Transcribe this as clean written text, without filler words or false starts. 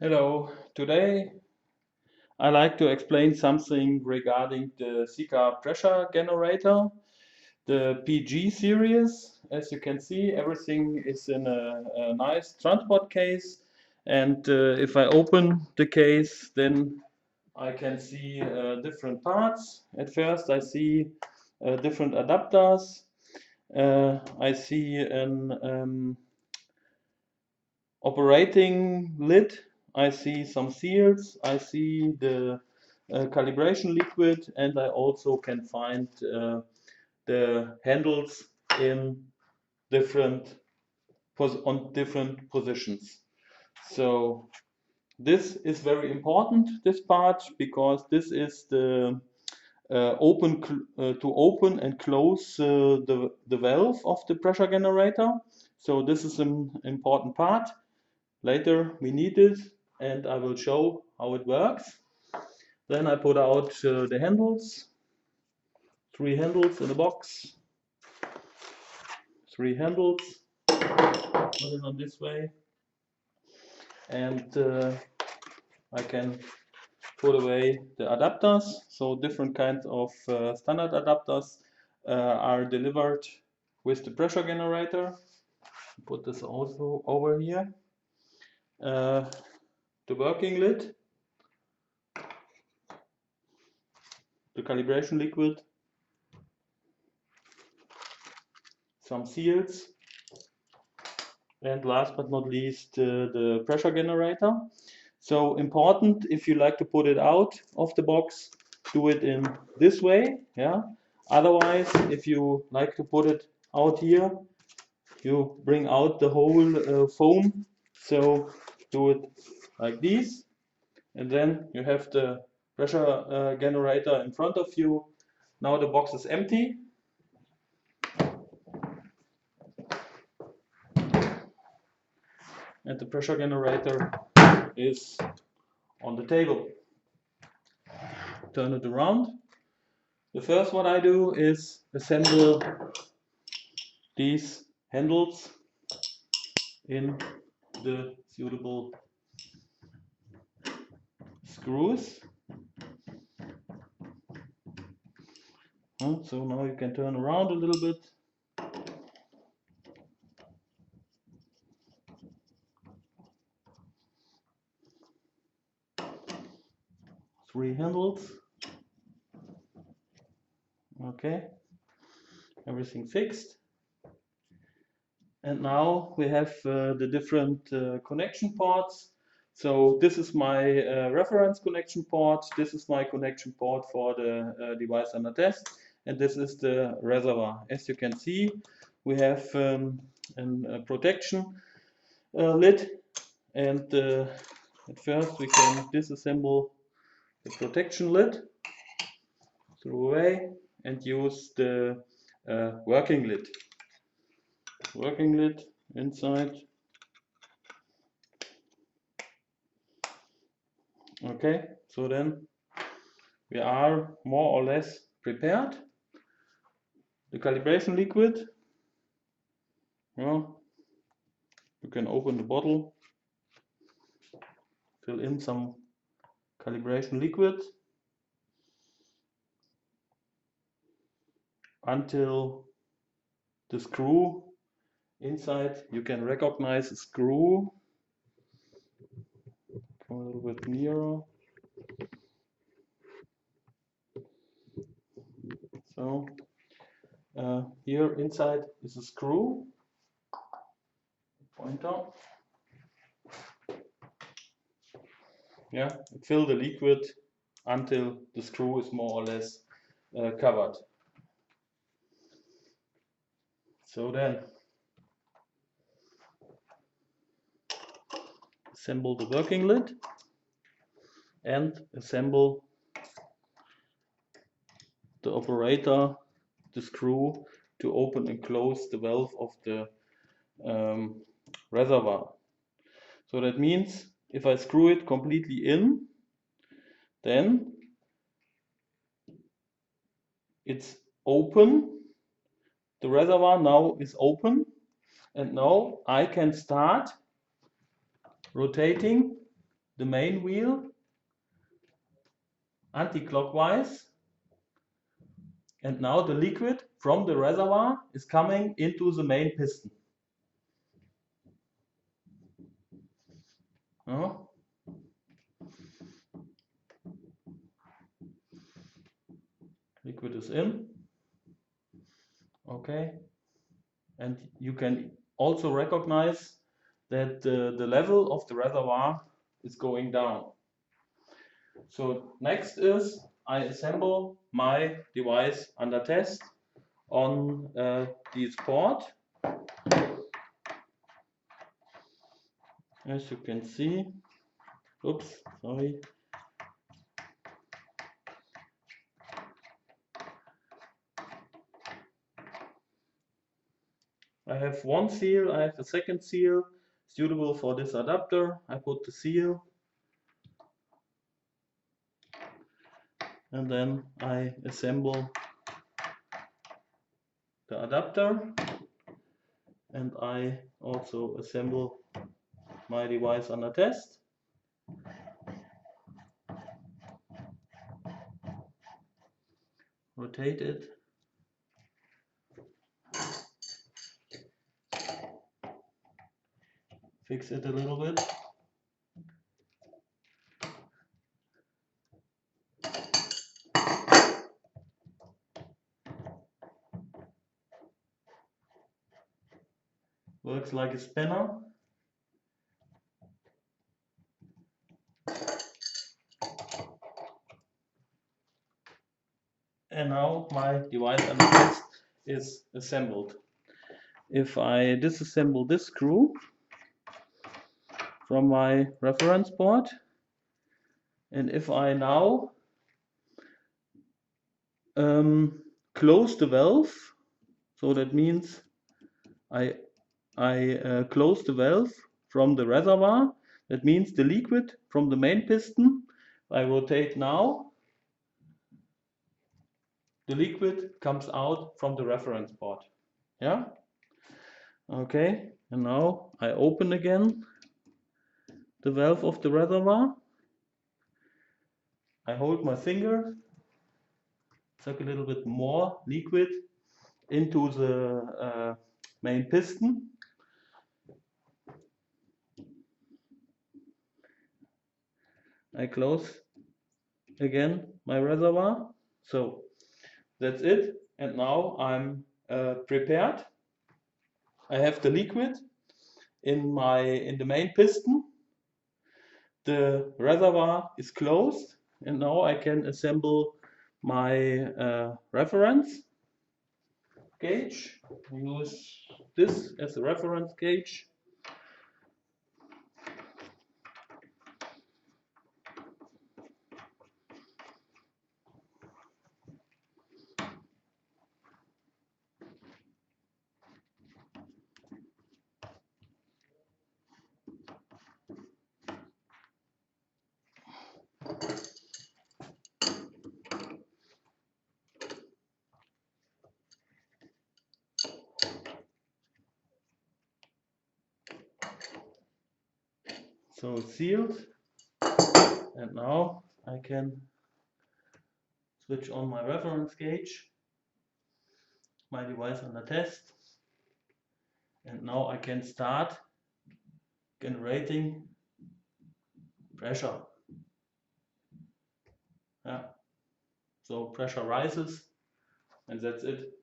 Hello, today I like to explain something regarding the SIKA pressure generator, the PG series. As you can see, everything is in a nice transport case, and if I open the case, then I can see different parts. At first, I see different adapters. I see an operating lid, I see some seals, I see the calibration liquid, and I also can find the handles in different on different positions. So this is very important, this part, because this is the to open and close the valve of the pressure generator. So this is an important part. Later we need it, and I will show how it works. Then I put out the handles, 3 handles in a box, 3 handles, put it on this way, and I can put away the adapters. So different kinds of standard adapters are delivered with the pressure generator. Put this also over here. The working lid, the calibration liquid, some seals, and last but not least the pressure generator. So important, if you like to put it out of the box, do it in this way. Yeah. Otherwise, if you like to put it out here, you bring out the whole foam. So do it like this, and then you have the pressure generator in front of you. Now the box is empty. And the pressure generator is on the table. Turn it around. The first what I do is assemble these handles in the suitable screws. So now you can turn around a little bit. Three handles. Okay, everything fixed. And now we have the different connection ports. So this is my reference connection port. This is my connection port for the device under test. And this is the reservoir. As you can see, we have a protection lid. And at first we can disassemble the protection lid, throw away, and use the working lid. Working lid inside. Okay, so then we are more or less prepared. The calibration liquid, well, you can open the bottle, fill in some calibration liquid until the screw inside, you can recognize a screw. Come a little bit nearer. So here inside is a screw. Pointer. Yeah, fill the liquid until the screw is more or less covered. So then assemble the working lid and assemble the operator, the screw, to open and close the valve of the reservoir. So that means if I screw it completely in, then it's open. The reservoir now is open, and now I can start rotating the main wheel anti-clockwise, and now the liquid from the reservoir is coming into the main piston. No? Liquid is in. Okay. And you can also recognize that the level of the reservoir is going down. So next is I assemble my device under test on this port. As you can see, oops, sorry. I have one seal, I have a second seal suitable for this adapter. I put the seal and then I assemble the adapter, and I also assemble my device under test. Rotate it. Fix it a little bit. Works like a spinner. And now my device under test is assembled. If I disassemble this screw from my reference board, and if I now close the valve, so that means I close the valve from the reservoir, that means the liquid from the main piston, I rotate now, the liquid comes out from the reference board. Yeah? Okay, and now I open again the valve of the reservoir. I hold my finger, suck a little bit more liquid into the main piston. I close again my reservoir. So that's it. And now I'm prepared. I have the liquid in the main piston. The reservoir is closed, and now I can assemble my reference gauge. Use this as a reference gauge. So it's sealed, and now I can switch on my reference gauge, my device under test, and now I can start generating pressure. Yeah. So pressure rises, and that's it.